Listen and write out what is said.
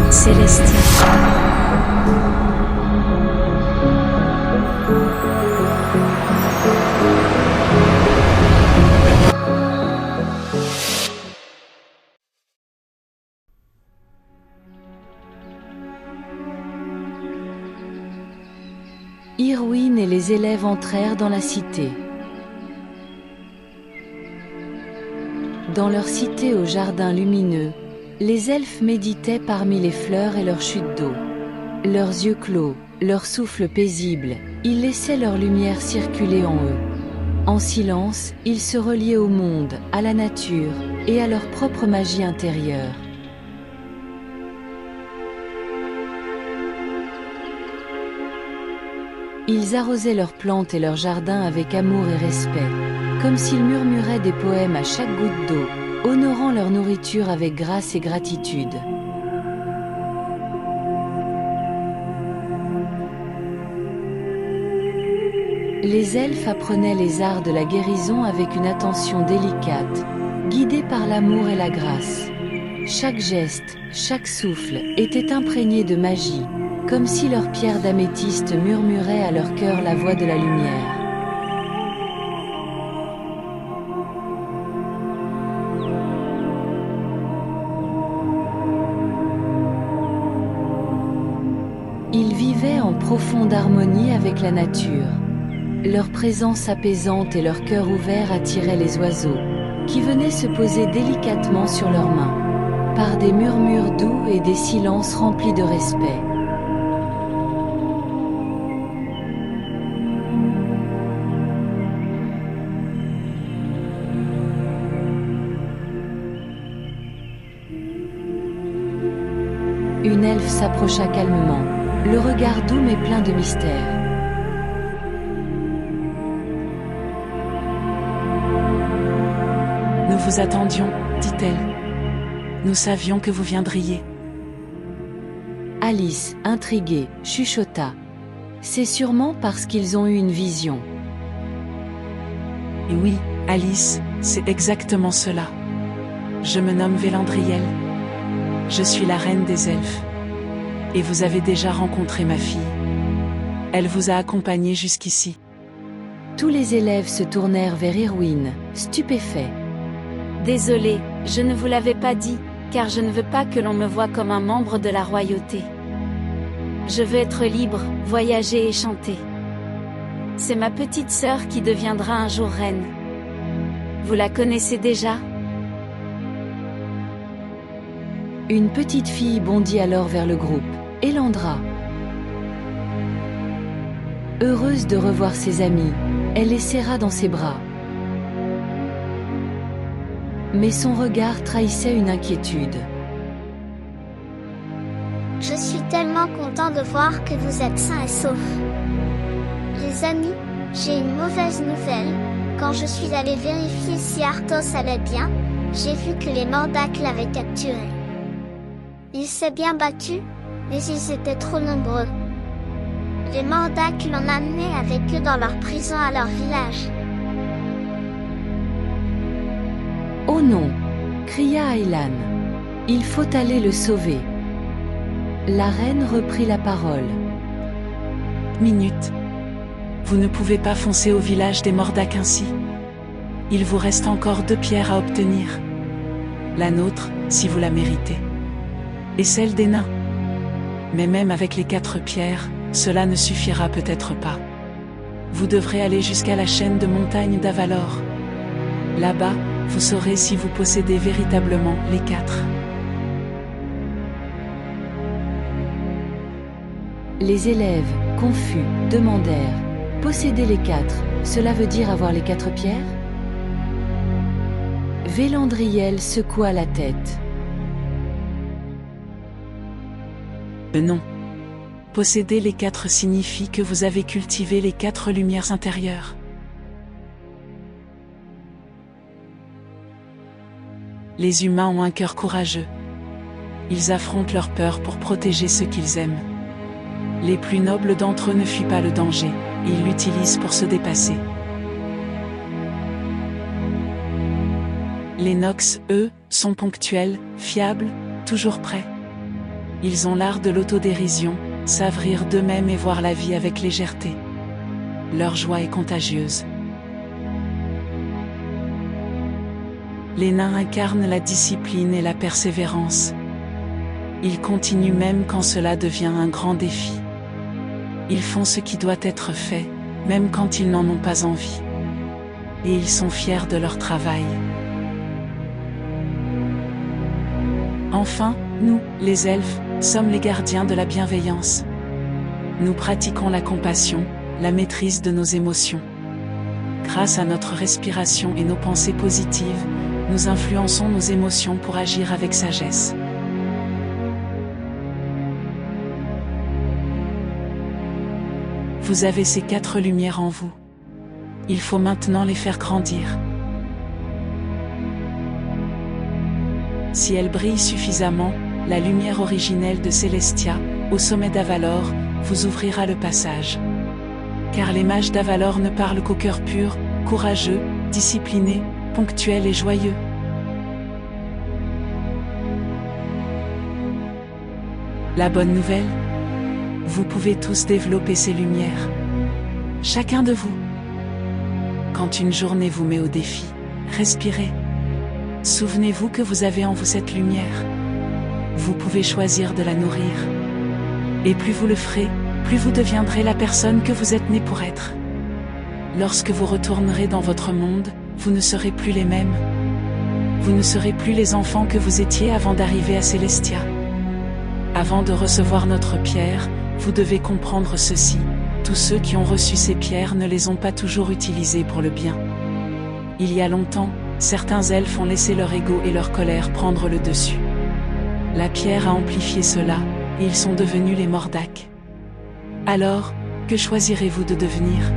Célestia. Irwin et les élèves entrèrent dans la cité. Dans leur cité au jardin lumineux, les elfes méditaient parmi les fleurs et leurs chutes d'eau. Leurs yeux clos, leur souffle paisible, ils laissaient leur lumière circuler en eux. En silence, ils se reliaient au monde, à la nature et à leur propre magie intérieure. Ils arrosaient leurs plantes et leurs jardins avec amour et respect, comme s'ils murmuraient des poèmes à chaque goutte d'eau, honorant leur nourriture avec grâce et gratitude. Les elfes apprenaient les arts de la guérison avec une attention délicate, guidés par l'amour et la grâce. Chaque geste, chaque souffle était imprégné de magie, comme si leurs pierres d'améthyste murmuraient à leur cœur la voix de la lumière. Ils vivaient en profonde harmonie avec la nature. Leur présence apaisante et leur cœur ouvert attiraient les oiseaux, qui venaient se poser délicatement sur leurs mains, par des murmures doux et des silences remplis de respect. Une elfe s'approcha calmement, le regard doux mais plein de mystère. Nous vous attendions, dit-elle. Nous savions que vous viendriez. Alice, intriguée, chuchota. C'est sûrement parce qu'ils ont eu une vision. Et oui, Alice, c'est exactement cela. Je me nomme Vélandriel. Je suis la reine des elfes. Et vous avez déjà rencontré ma fille. Elle vous a accompagné jusqu'ici. Tous les élèves se tournèrent vers Irwin, stupéfaits. Désolée, je ne vous l'avais pas dit, car je ne veux pas que l'on me voie comme un membre de la royauté. Je veux être libre, voyager et chanter. C'est ma petite sœur qui deviendra un jour reine. Vous la connaissez déjà ? Une petite fille bondit alors vers le groupe, Elandra. Heureuse de revoir ses amis, elle les serra dans ses bras. Mais son regard trahissait une inquiétude. Je suis tellement content de voir que vous êtes sains et saufs. Les amis, j'ai une mauvaise nouvelle. Quand je suis allé vérifier si Arthos allait bien, j'ai vu que les Mordacs l'avaient capturé. Il s'est bien battu, mais ils étaient trop nombreux. Les Mordacs l'ont amené avec eux dans leur prison à leur village. Oh non, cria Aylan. Il faut aller le sauver. La reine reprit la parole. Minute. Vous ne pouvez pas foncer au village des Mordacs ainsi. Il vous reste encore 2 pierres à obtenir. La nôtre, si vous la méritez. Et celle des nains. Mais même avec les 4 pierres, cela ne suffira peut-être pas. Vous devrez aller jusqu'à la chaîne de montagnes d'Avalor. Là-bas, vous saurez si vous possédez véritablement les 4. Les élèves, confus, demandèrent « Posséder les 4, cela veut dire avoir les 4 pierres ?» Vélandriel secoua la tête. Non. Posséder les 4 signifie que vous avez cultivé les 4 lumières intérieures. Les humains ont un cœur courageux. Ils affrontent leur peur pour protéger ceux qu'ils aiment. Les plus nobles d'entre eux ne fuient pas le danger, ils l'utilisent pour se dépasser. Les Nox, eux, sont ponctuels, fiables, toujours prêts. Ils ont l'art de l'autodérision, savent rire d'eux-mêmes et voir la vie avec légèreté. Leur joie est contagieuse. Les nains incarnent la discipline et la persévérance. Ils continuent même quand cela devient un grand défi. Ils font ce qui doit être fait, même quand ils n'en ont pas envie. Et ils sont fiers de leur travail. Enfin, nous, les elfes, sommes les gardiens de la bienveillance. Nous pratiquons la compassion, la maîtrise de nos émotions. Grâce à notre respiration et nos pensées positives, nous influençons nos émotions pour agir avec sagesse. Vous avez ces 4 lumières en vous. Il faut maintenant les faire grandir. Si elles brillent suffisamment, la lumière originelle de Célestia, au sommet d'Avalor, vous ouvrira le passage. Car les mages d'Avalor ne parlent qu'au cœur pur, courageux, discipliné, ponctuel et joyeux. La bonne nouvelle ? Vous pouvez tous développer ces lumières. Chacun de vous. Quand une journée vous met au défi, respirez. Souvenez-vous que vous avez en vous cette lumière. Vous pouvez choisir de la nourrir. Et plus vous le ferez, plus vous deviendrez la personne que vous êtes né pour être. Lorsque vous retournerez dans votre monde, vous ne serez plus les mêmes. Vous ne serez plus les enfants que vous étiez avant d'arriver à Célestia. Avant de recevoir notre pierre, vous devez comprendre ceci, tous ceux qui ont reçu ces pierres ne les ont pas toujours utilisées pour le bien. Il y a longtemps, certains elfes ont laissé leur ego et leur colère prendre le dessus. La pierre a amplifié cela, et ils sont devenus les Mordacs. Alors, que choisirez-vous de devenir ?